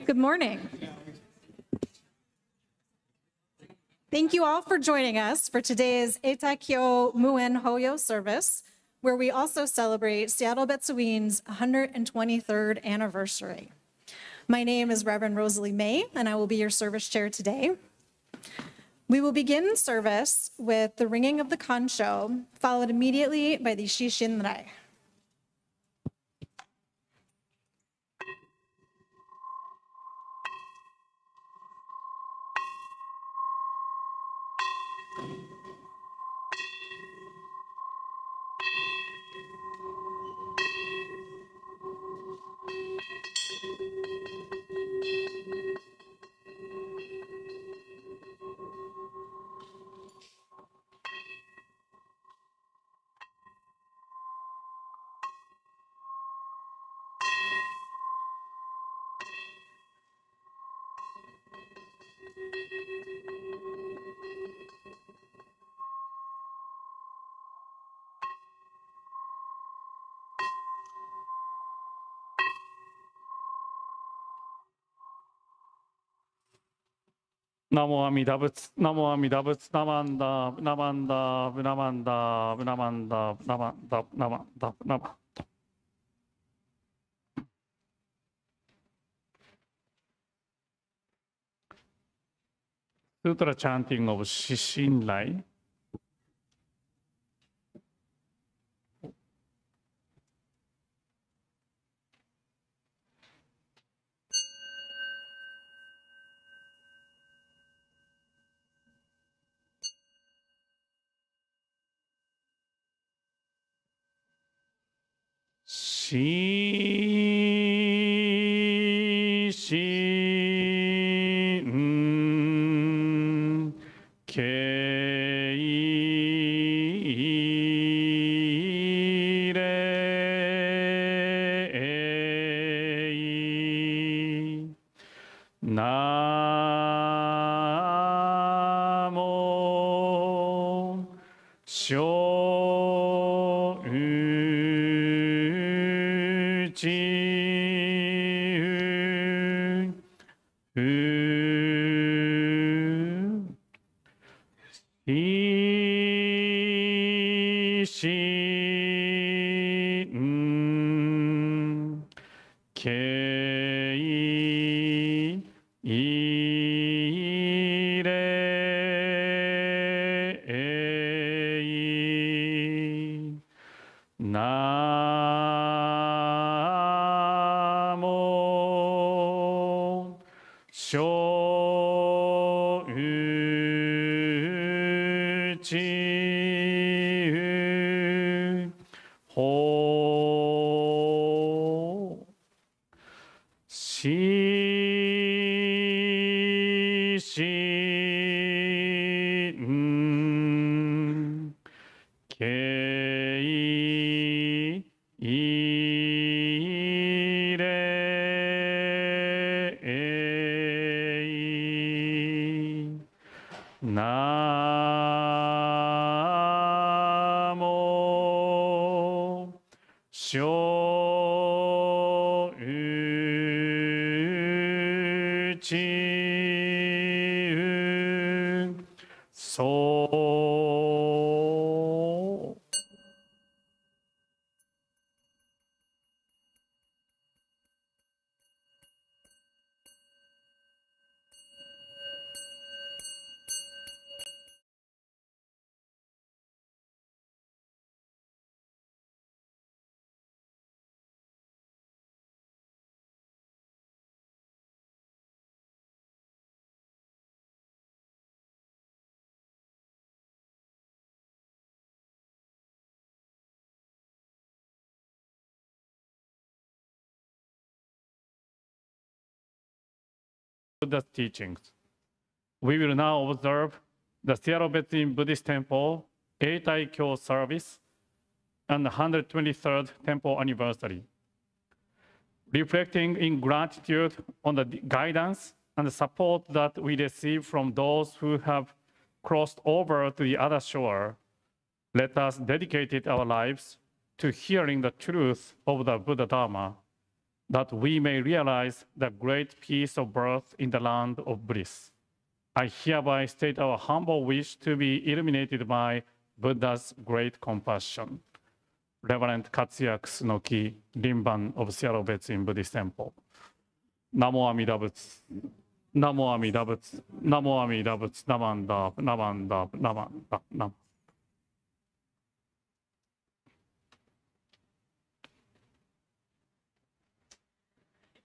Good morning. Thank you all for joining us for today's Eitaikyo Muen Hoyo service, where we also celebrate Seattle Betsuin's 123rd anniversary. My name is Reverend Rosalie May, and I will be your service chair today. We will begin service with the ringing of the kansho, followed immediately by the Shishinrai. Namo Amida Butsu, Namo Amida Butsu, Namanda, Namanda, Namanda, Namanda, Namanda, Namanda, Namanda. Sutra chanting of Shishinrai. Shishin Keirei Namo Ishin Keirei Namo Shouchi Ho Shishin Keirei Namo Shouchi So Buddha's teachings. We will now observe the Seattle Betsuin Buddhist Temple Eitaikyo service and the 123rd temple anniversary. Reflecting in gratitude on the guidance and the support that we receive from those who have crossed over to the other shore, let us dedicate our lives to hearing the truth of the Buddha Dharma, that we may realize the great peace of birth in the land of bliss. I hereby state our humble wish to be illuminated by Buddha's great compassion. Reverend Katsuyaku no Ki, Rinban of Seattle Betsuin Buddhist Temple. Namo Amida Butsu. Namo Amida Butsu. Namo Amida Butsu. Namanda, Namanda, Namanda, Nam.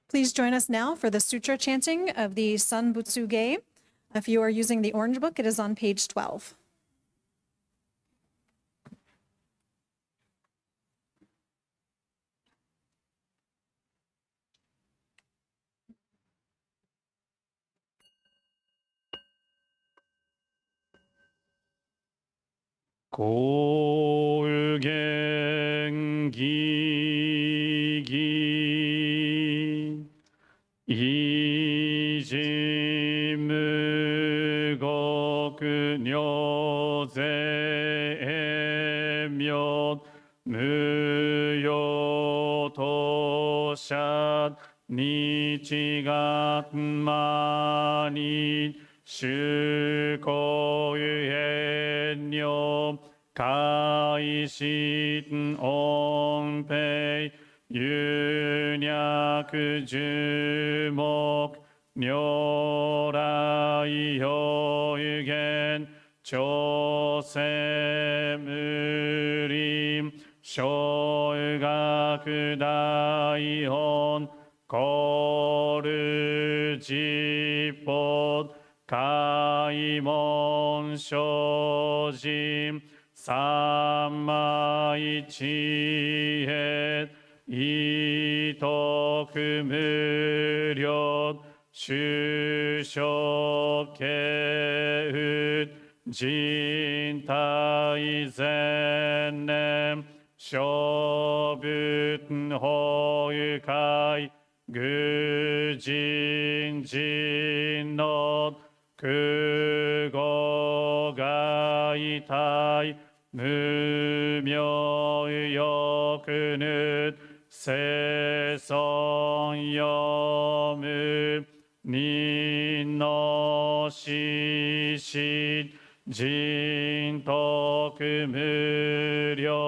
Please join us now for the sutra chanting of the Sun Butsu Ge. If you are using the Orange Book, it is on page 12. Kogen gi gi iji mugoku nyo ze myo muyo to shan nichi gatma ni shuko yuhen yo kai shiten onpei yunyaku jumok nyorai yoyugen chosemurim shogaku daihon koru jipod kaimon shojin sammai chihet itoku muryo shushokeut jintai zenem shobuten hoyukai gujin jinnot kugo gaitai mumyo yokunut seson yomu ninno shishit jintoku muryo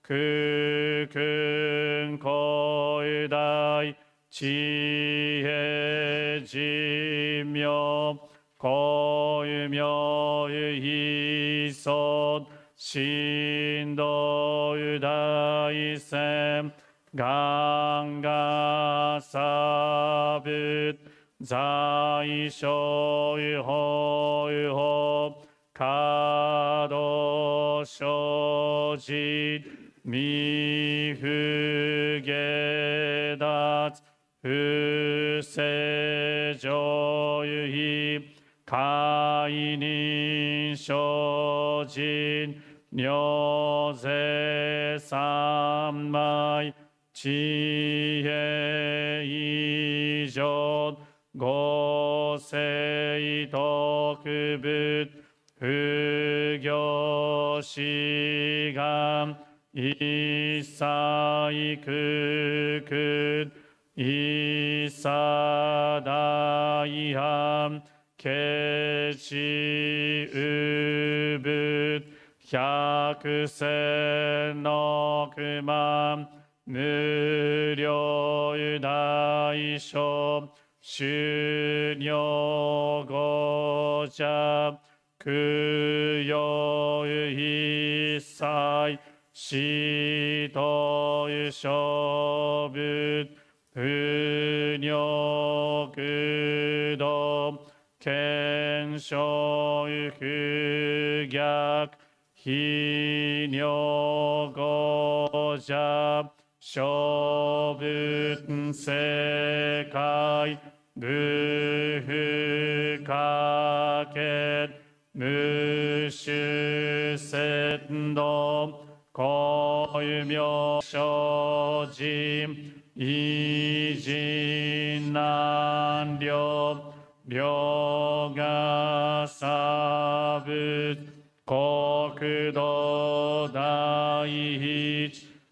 kukun koidai chihe jimyo koimyo hisod shindo daisen ganga sabut zai shoi hoi ho kado shojit mi fugedat fuse joyuhi kainin shojin nyoze sammai chihe ijon gosei tokubut fugyo shigan isai kukut isadaihan kechi ubut hyakusen nokuman muryo daisho shunyo goja kuyo hisai shito shobut punyo kudo kensho kugyak hinyo goja shobut sekai 無不可欠無種節度公明精進異人難量両が差仏国土第一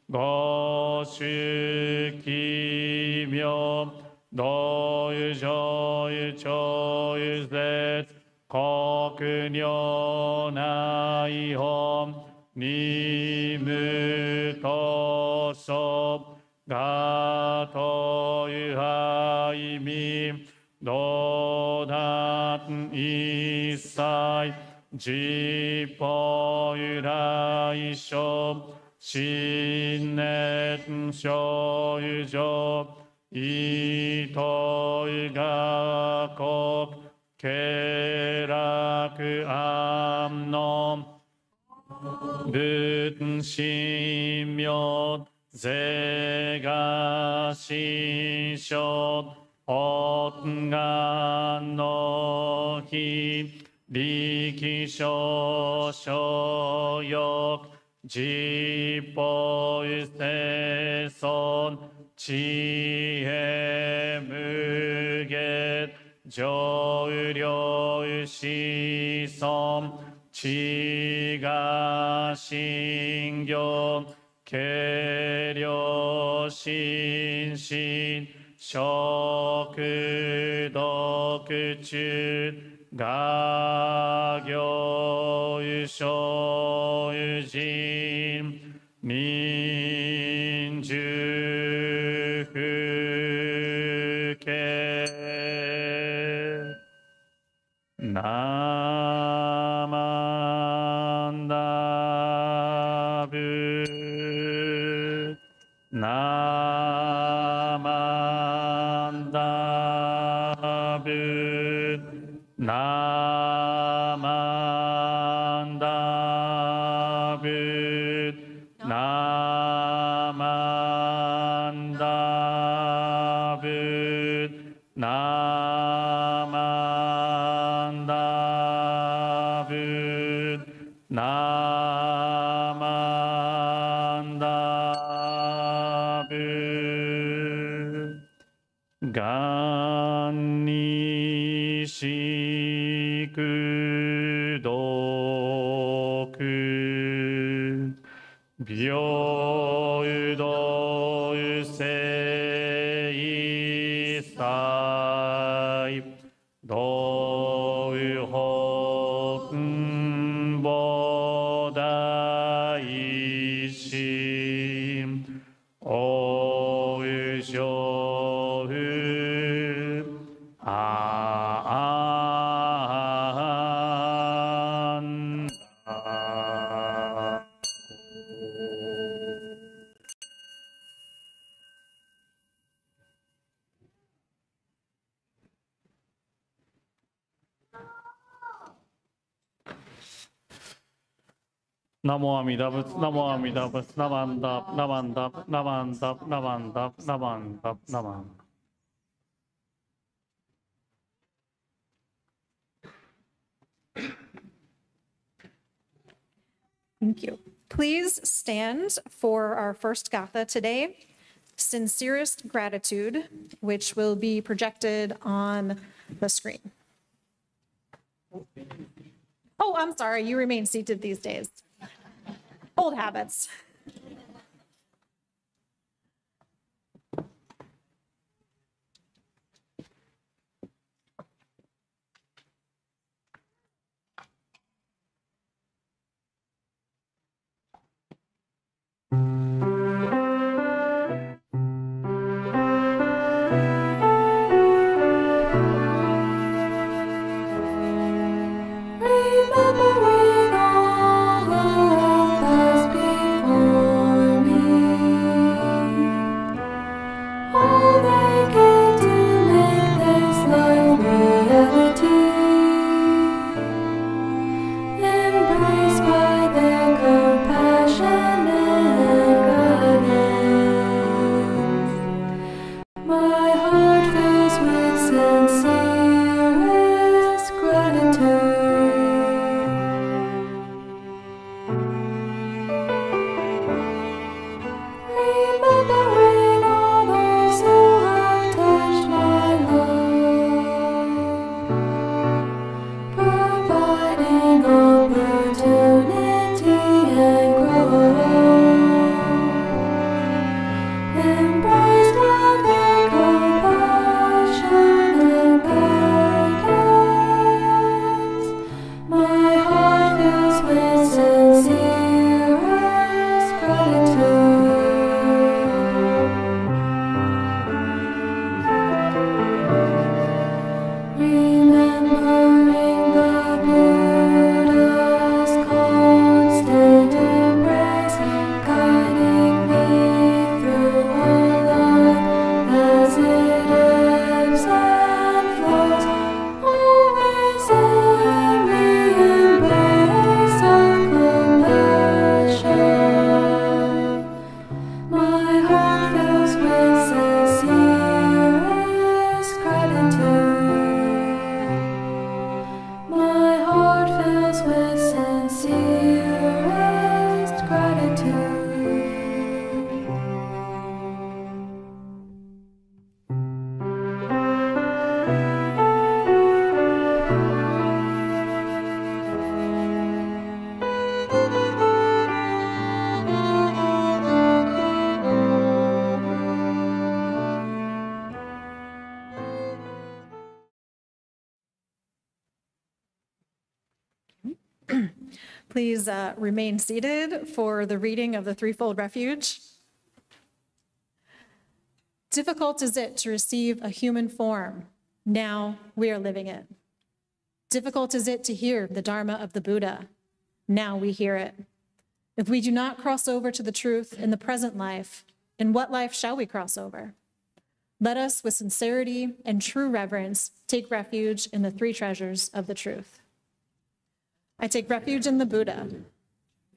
五種奇妙道有上有長有絶国如内本二無等所がとゆは意味道断一切実法由来所信念所有上意とゆが国経楽安の仏神妙是が心象本願の日力所所欲実法生尊知恵無下上量子孫知が信行軽量心身食毒中が行所有人民主不敬ナマンダブナマンダブナマンダブナマンダブナマンダブナマンダブがんにしくどく平有道有聖祭道有本菩提心お有上不あんだナモアミダ仏、ナモアミダ仏、ナマンダ、ナマンダ、ナマンダ、ナマンダ、ナマンダ、ナマンダ。Thank you. Please stand for our first gatha today, Sincerest Gratitude, which will be projected on the screen. Oh, I'm sorry, you remain seated these days. Old habits. Remembering all who have passed before. Please remain seated for the reading of the threefold refuge. Difficult is it to receive a human form. Now we are living it. Difficult is it to hear the Dharma of the Buddha. Now we hear it. If we do not cross over to the truth in the present life, in what life shall we cross over? Let us, with sincerity and true reverence, take refuge in the three treasures of the truth. I take refuge in the Buddha.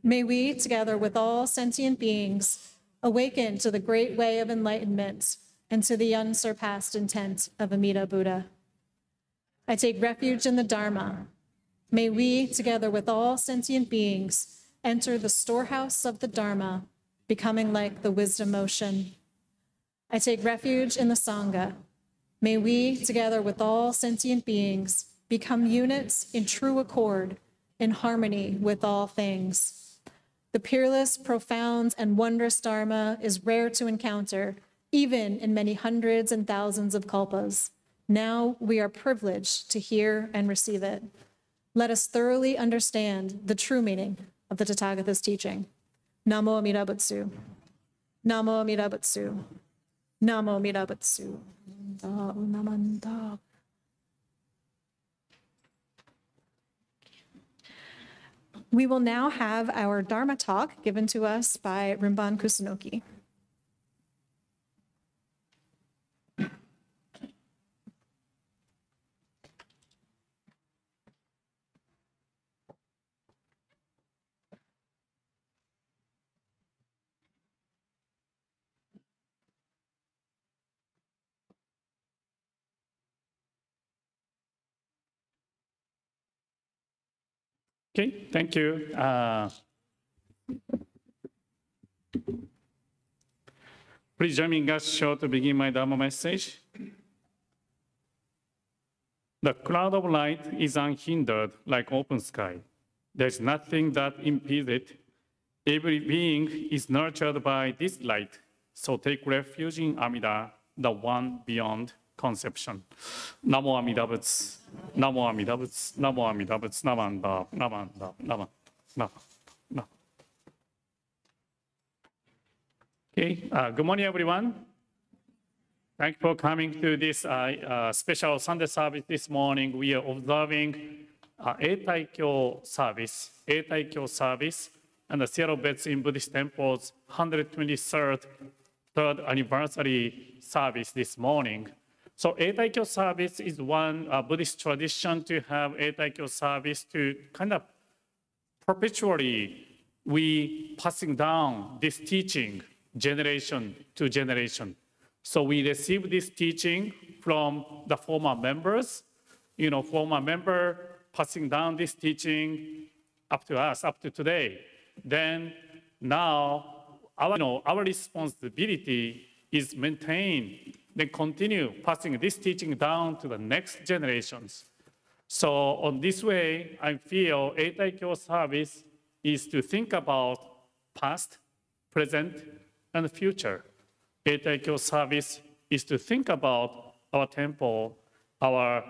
May we, together with all sentient beings, awaken to the great way of enlightenment and to the unsurpassed intent of Amida Buddha. I take refuge in the Dharma. May we, together with all sentient beings, enter the storehouse of the Dharma, becoming like the wisdom ocean. I take refuge in the Sangha. May we, together with all sentient beings, become units in true accord, in harmony with all things. The peerless, profound, and wondrous Dharma is rare to encounter, even in many hundreds and thousands of kalpas. Now we are privileged to hear and receive it. Let us thoroughly understand the true meaning of the Tathagata's teaching. Namo Amida Butsu. Namo Amida Butsu. Namo Amida Butsu. Namanda. We will now have our Dharma talk given to us by Rinban Kusunoki. Okay, thank you. Please join me in God's show to begin my Dharma message. The cloud of light is unhindered like open sky. There's nothing that impedes it. Every being is nurtured by this light. So take refuge in Amida, the one beyond conception. Namo Amida Butsu. Namo Amida Butsu. Namo Amida Butsu. Namanda. Namanda. Namanda. Okay. Good morning, everyone. Thank you for coming to this special Sunday service this morning. We are observing Eitaikyo service, and the Seattle Betsuin Buddhist Temple's 123rd anniversary service this morning. So Eitaikyo service is one Buddhist tradition to have Eitaikyo service to kind of perpetually we passing down this teaching generation to generation. So we receive this teaching from the former members, former member passing down this teaching up to us, up to today. Then now our responsibility is maintain, then continue passing this teaching down to the next generations. So on this way, I feel Eitaikyo service is to think about past, present, and future. Eitaikyo service is to think about our temple, our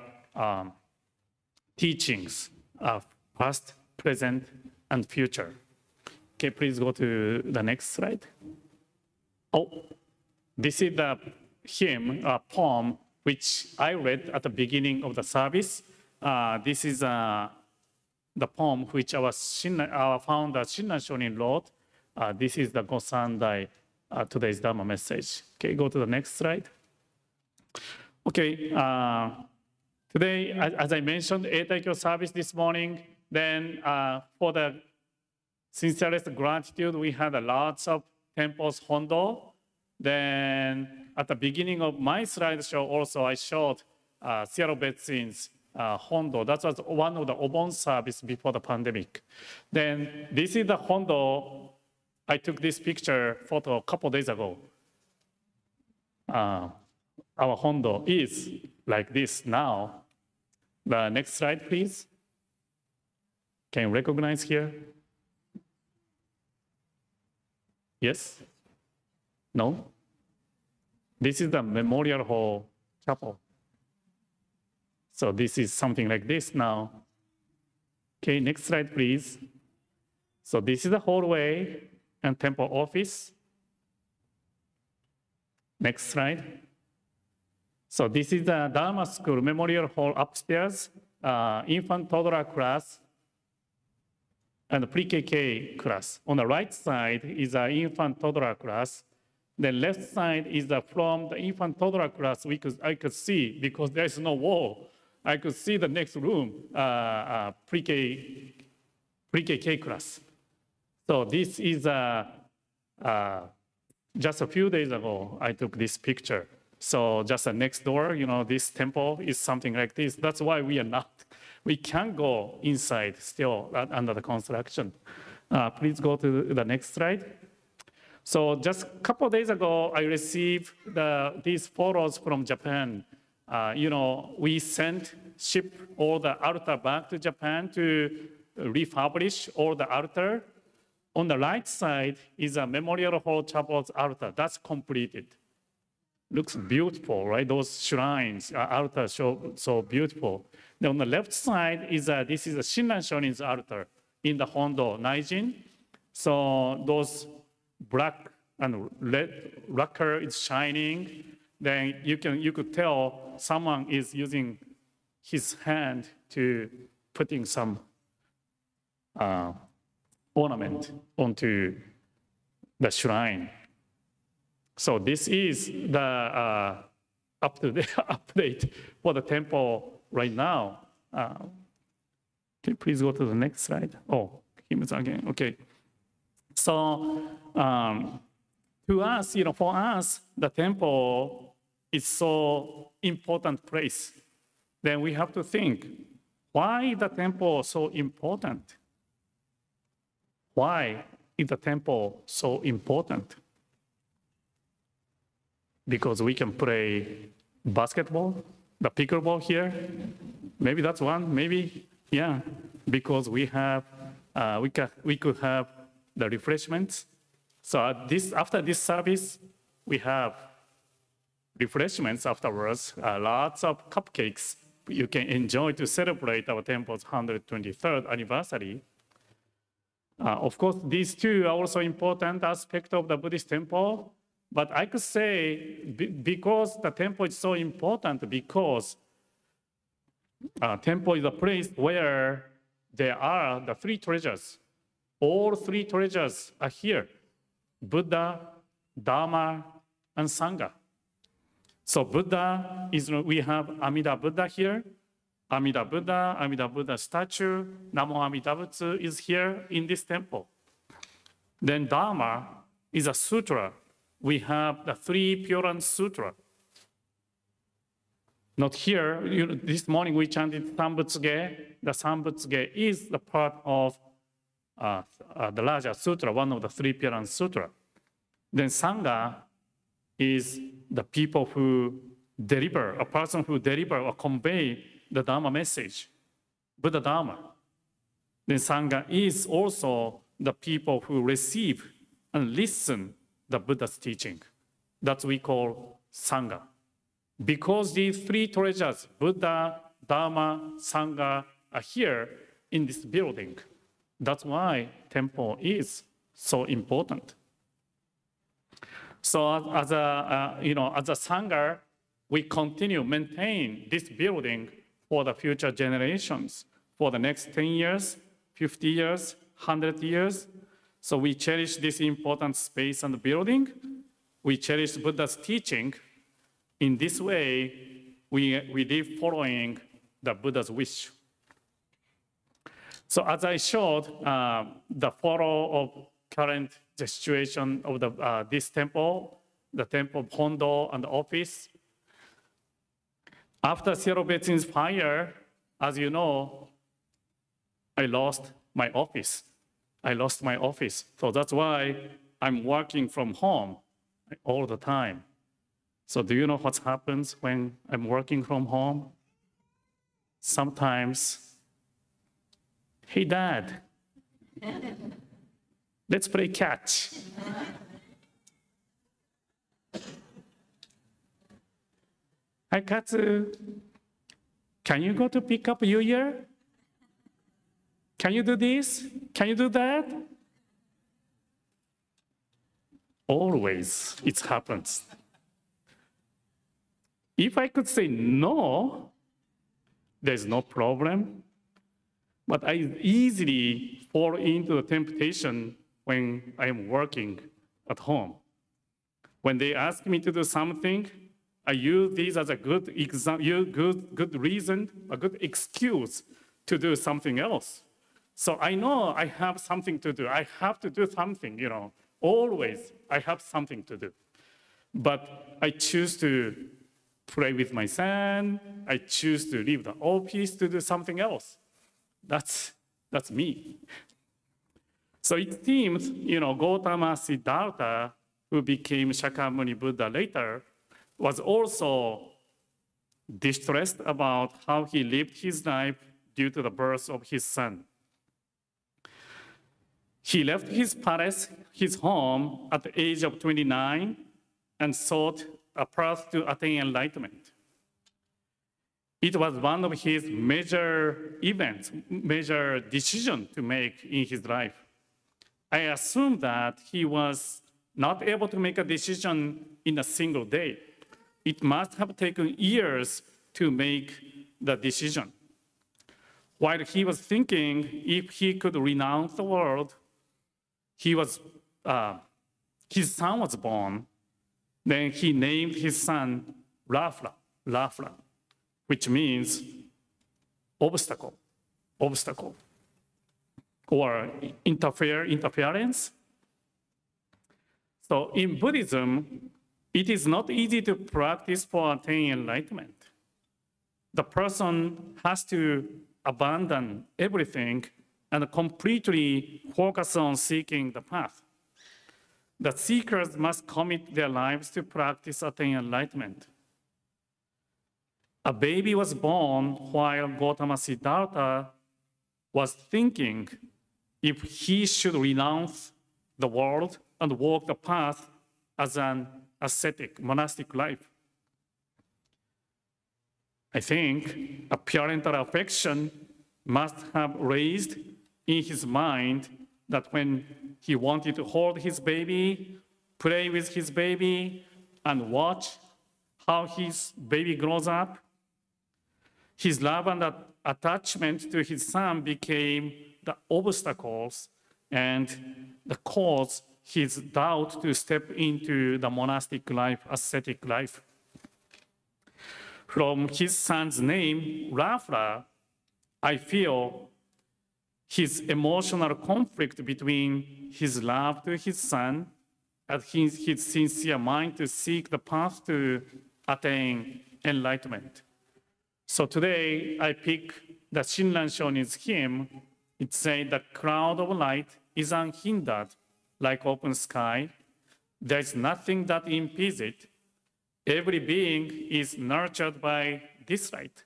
teachings of past, present, and future. Okay, please go to the next slide. Oh, this is the hymn, poem, which I read at the beginning of the service. This is the poem which our founder, Shinran Shonin, wrote. This is the Gosandai, today's Dharma message. Okay, go to the next slide. Okay, today, as I mentioned, Eitaikyo service this morning, then for the sincerest gratitude, we had lots of temples hondo. Then at the beginning of my slideshow also, I showed Seattle Betsuin's hondo. That was one of the Obon service before the pandemic. Then this is the hondo. I took this photo a couple days ago. Our hondo is like this now. The next slide, please. Can you recognize here? Yes? No? This is the Memorial Hall Chapel. So this is something like this now. Okay, next slide, please. So this is the hallway and temple office. Next slide. So this is the Dharma School Memorial Hall upstairs, infant toddler class, and pre-KK class. On the right side is the infant toddler class. The left side is from the infant toddler class. I could see, because there's no wall, I could see the next room, pre-KK class. So this is just a few days ago, I took this picture. So just next door, this temple is something like this. That's why we can't go inside still under the construction. Please go to the next slide. So just a couple of days ago, I received these photos from Japan. We ship all the altar back to Japan to refurbish all the altar. On the right side is a Memorial Hall Chapel's altar. That's completed. Looks beautiful, right? Those shrines, altars, so beautiful. Then on the left side this is a Shinran Shonin's altar in the Hondo, Naijin. So those black and red lacquer is shining. Then you could tell someone is using his hand to putting some ornament onto the shrine. So this is the update for the temple right now. Can you please go to the next slide? Oh, hymns again. Okay. So to us, for us, the temple is so important place. Then we have to think, why the temple so important? Why is the temple so important? Because we can play basketball, the pickleball here. Maybe that's one, maybe, yeah. Because we could have the refreshments. So after this service, we have refreshments afterwards, lots of cupcakes you can enjoy to celebrate our temple's 123rd anniversary. Of course, these two are also important aspects of the Buddhist temple. But I could say, because the temple is so important, because temple is a place where there are the three treasures. All three treasures are here: Buddha, Dharma, and Sangha. So Buddha we have Amida Buddha here. Amida Buddha statue, Namo Amida Butsu is here in this temple. Then Dharma is a sutra. We have the three Pyoran Sutra. Not here. This morning we chanted Sambutsuge. The Sambutsuge is the part of the larger sutra, one of the three Pyoran Sutra. Then Sangha is the people who deliver, a person who deliver or convey the Dharma message, Buddha Dharma. Then Sangha is also the people who receive and listen the Buddha's teaching. That we call Sangha. Because these three treasures, Buddha, Dharma, Sangha, are here in this building. That's why temple is so important. So as a Sangha, we continue maintain this building for the future generations, for the next 10 years, 50 years, 100 years. So we cherish this important space and building. We cherish Buddha's teaching. In this way, we live following the Buddha's wish. So as I showed, the photo of current situation of this temple, the temple of Hondo and the office. After Seattle Betsuin's fire, as you know, I lost my office. So that's why I'm working from home all the time. So do you know what happens when I'm working from home? Sometimes, hey, Dad, let's play catch. Hi, Katsu, can you go to pick up Yuya? Can you do this? Can you do that? Always it happens. If I could say no, there's no problem. But I easily fall into the temptation when I am working at home. When they ask me to do something, I use this as a good reason, a good excuse to do something else. So I know I have something to do. I have to do something, Always I have something to do. But I choose to play with my son. I choose to leave the office to do something else. That's me. So it seems, Gautama Siddhartha, who became Shakyamuni Buddha later, was also distressed about how he lived his life due to the birth of his son. He left his palace, his home, at the age of 29 and sought a path to attain enlightenment. It was one of his major events, major decision to make in his life. I assume that he was not able to make a decision in a single day. It must have taken years to make the decision. While he was thinking if he could renounce the world, his son was born. Then he named his son Rafla, which means obstacle, or interference. So in Buddhism, it is not easy to practice for attaining enlightenment. The person has to abandon everything and completely focus on seeking the path. The seekers must commit their lives to practice attaining enlightenment. A baby was born while Gautama Siddhartha was thinking if he should renounce the world and walk the path as an ascetic, monastic life. I think a parental affection must have raised in his mind that when he wanted to hold his baby, play with his baby, and watch how his baby grows up, his love and attachment to his son became the obstacles and the cause his doubt to step into the monastic life, ascetic life. From his son's name, Rafla, I feel his emotional conflict between his love to his son and his sincere mind to seek the path to attain enlightenment. So today, I pick the Shinran Shonin's hymn. It says, "The cloud of light is unhindered, like open sky. There is nothing that impedes it. Every being is nurtured by this light.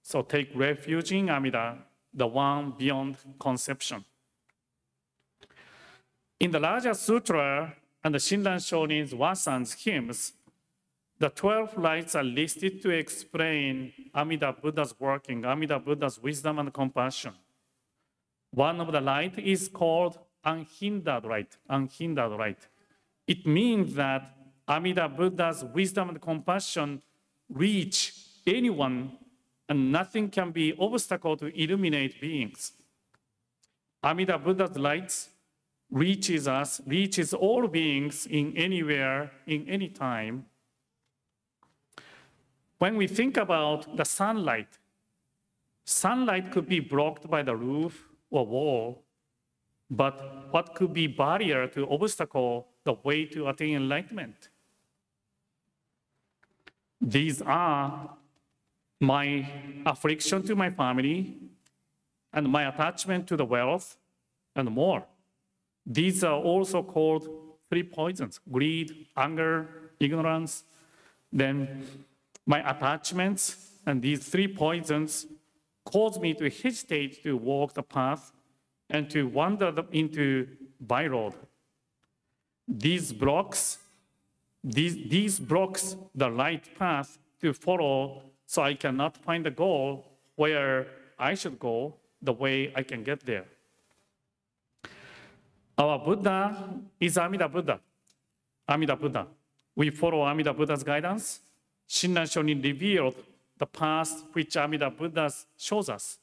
So take refuge in Amida, the one beyond conception." In the Raja Sutra and the Shinran Shonin's Wasan's hymns, the 12 lights are listed to explain Amida Buddha's working, Amida Buddha's wisdom and compassion. One of the light is called unhindered light, unhindered light. It means that Amida Buddha's wisdom and compassion reach anyone, and nothing can be obstacle to illuminate beings. Amida Buddha's light reaches us, reaches all beings in anywhere, in any time. When we think about the sunlight could be blocked by the roof or wall, but what could be barrier to obstacle the way to attain enlightenment? These are my affliction to my family and my attachment to the wealth and more. These are also called three poisons: greed, anger, ignorance. Then my attachments and these three poisons cause me to hesitate to walk the path and to wander into byroad. These blocks the right path to follow, so I cannot find the goal where I should go, the way I can get there. Our Buddha is Amida Buddha. Amida Buddha. We follow Amida Buddha's guidance. Shinran Shonin revealed the path which Amida Buddha shows us.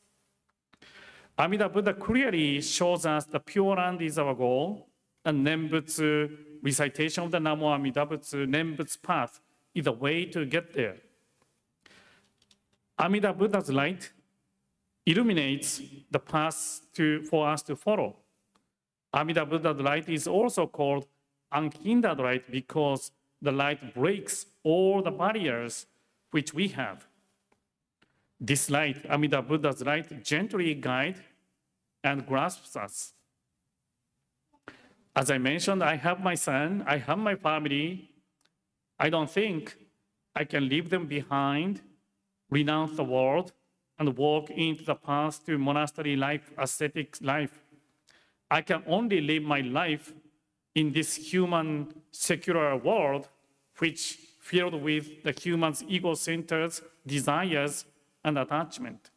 Amida Buddha clearly shows us the Pure Land is our goal, and Nembutsu recitation of the Namo Amida Butsu Nembutsu path is the way to get there. Amida Buddha's light illuminates the path for us to follow. Amida Buddha's light is also called unhindered light because the light breaks all the barriers which we have. This light, Amida Buddha's light, gently guides and grasps us. As I mentioned, I have my son, I have my family. I don't think I can leave them behind, renounce the world, and walk into the path to monastery life, ascetic life. I can only live my life in this human secular world, which filled with the human's ego-centered desires and attachment.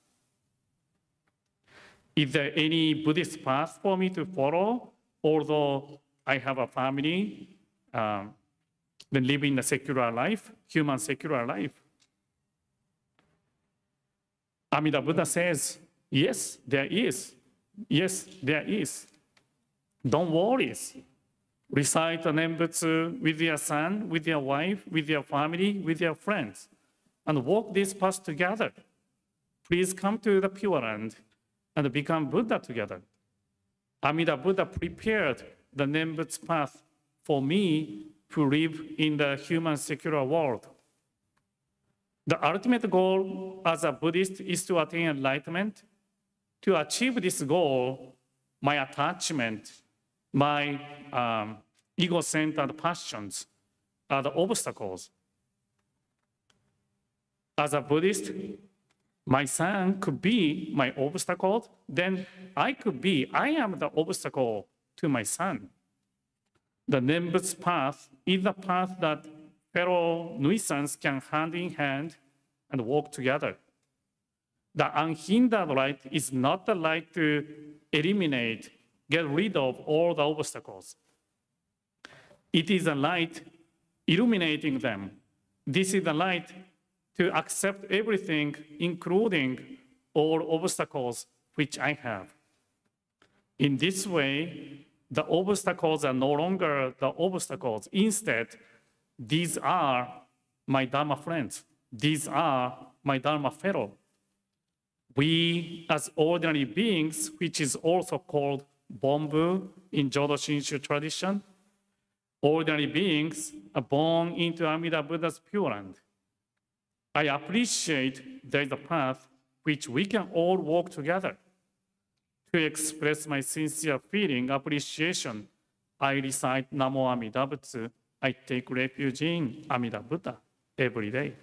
Is there any Buddhist path for me to follow, although I have a family, then living a secular life, human secular life? Amida Buddha says, yes, there is. Yes, there is. Don't worry. Recite the Nembutsu with your son, with your wife, with your family, with your friends, and walk this path together. Please come to the Pure Land and become Buddha together. Amida Buddha prepared the Nembutsu path for me to live in the human secular world. The ultimate goal as a Buddhist is to attain enlightenment. To achieve this goal, my attachment, my ego-centered passions are the obstacles. As a Buddhist, my son could be my obstacle, then I am the obstacle to my son. The Nembutsu path is the path that fellow nuisance can hand in hand and walk together. The unhindered light is not the light to eliminate, get rid of all the obstacles. It is a light illuminating them. This is the light to accept everything, including all obstacles which I have. In this way, the obstacles are no longer the obstacles. Instead, these are my Dharma friends. These are my Dharma fellow. We, as ordinary beings, which is also called Bonbu in Jodo Shinshu tradition, ordinary beings are born into Amida Buddha's Pure Land. I appreciate there is a path which we can all walk together. To express my sincere feeling, appreciation, I recite Namo Amida Butsu. I take refuge in Amida Buddha every day.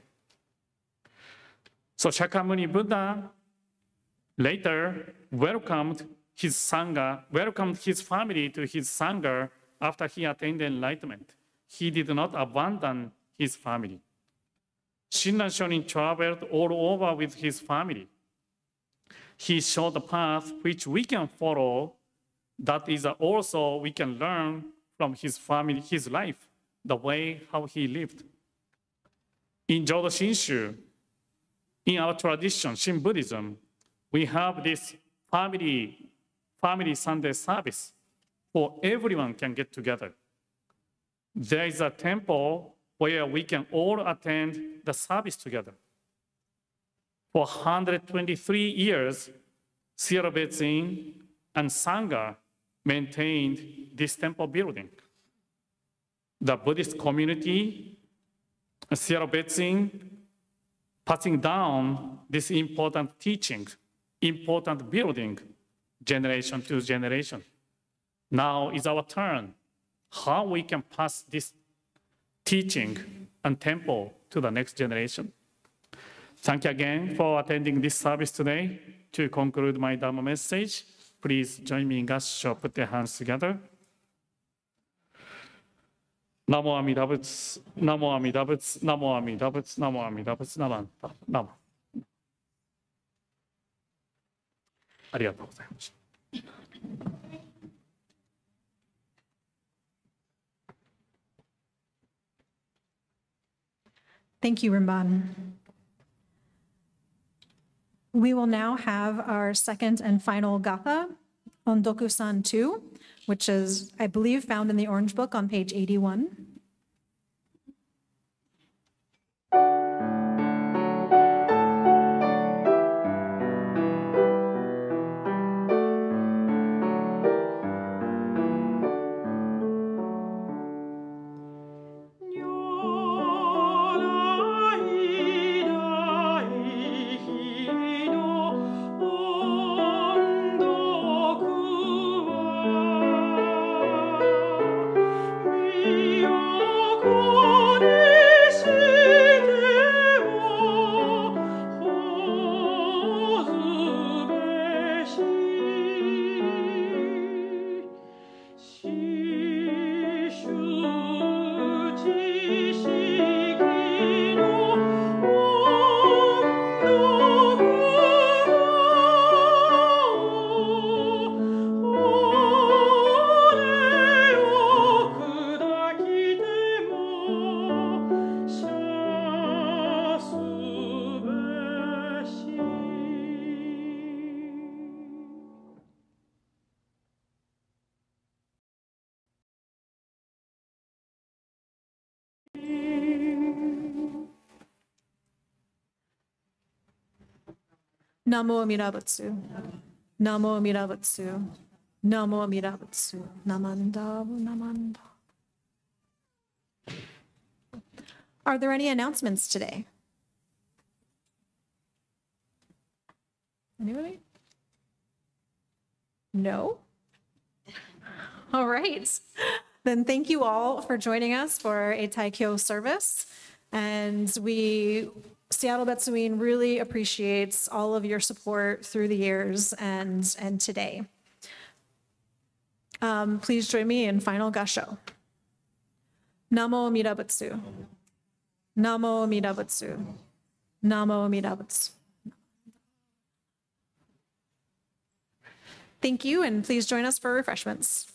So Shakyamuni Buddha later welcomed his Sangha, welcomed his family to his Sangha after he attained enlightenment. He did not abandon his family. Shinran Shonin traveled all over with his family. He showed the path which we can follow. That is also we can learn from his family, his life, the way how he lived. In Jodo Shinshu, in our tradition, Shin Buddhism, we have this family Sunday service for everyone can get together. There is a temple where we can all attend the service together. For 123 years, Sierra Betsuin and Sangha maintained this temple building. The Buddhist community, Sierra Betsuin, passing down this important teaching, important building, generation to generation. Now is our turn. How we can pass this teaching and temple to the next generation. Thank you again for attending this service today. To conclude my Dharma message, please join me in Gassho, put your hands together. Namo Amida Butsu, Namo Amida Butsu, Namo Amida Butsu, Namo Amida Butsu, Namo. ありがとうございました。Thank you, Rimban. We will now have our second and final gatha on Dokusan 2, which is, I believe, found in the Orange Book on page 81. Namo Amida Butsu. Namo Amida Butsu. Namo Amida Butsu. Namanda Namanda. Are there any announcements today? Anybody? No? All right. Then thank you all for joining us for our Eitaikyo service. And Seattle Betsuin really appreciates all of your support through the years and today. Please join me in final gasho. Namo Amida Butsu. Namo Amida Butsu. Namo Amida Butsu. Thank you, and please join us for refreshments.